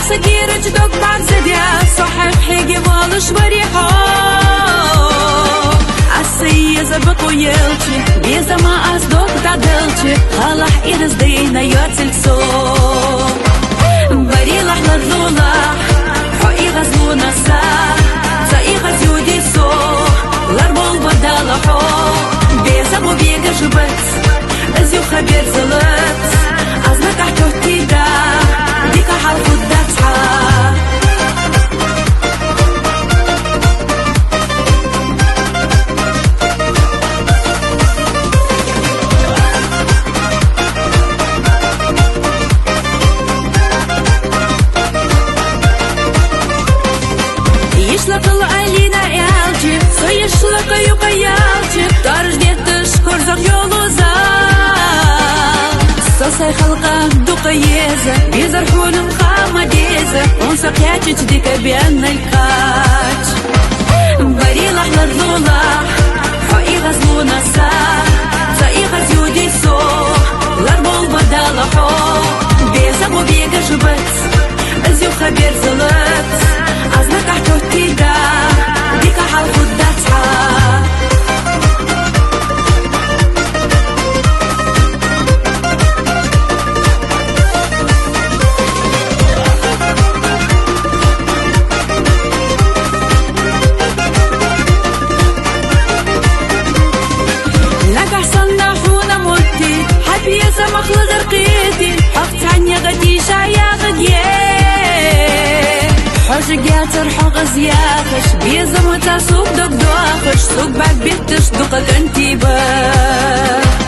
سكيرج دوك بعد زبيا صحف حيجي والش بريحو عسي زبق ويلشي بيزا ما أصدق تعدلشي خلح إيرز دينا يوتل سو بريلح للزولح حقي غزلونا سا زي غزيودي سو لربول بدالحو بيزا مو بيجا جبت أزيو خبير زلت أزنك أحتو تيدا ديكا حالفو يشلق علينا يالجي سيشلق يوكا يالجي دارج ديتش كورزاق يولوزا سوسي خلقا دوقا يزا بيزر حولم خاما ديزا ونساق ياتش ديكا بيانا الكاتش بريلح للزولح حقي غزلونا سا زي غزيودي سو لربول بدالحو بيزا مو بيجا جبت ازيو خبير زلت أزنك أحتو تيدا ديكا حالفو الداتحا لك أحسن نحونا موتي حبي يسمخ لغرقيتي حقت عني غدي شعيا غديه حوشك ياتر حغز ياخش بيزا متاسوق دوك دواخش سوق بعد بيتش دوقك انتي بار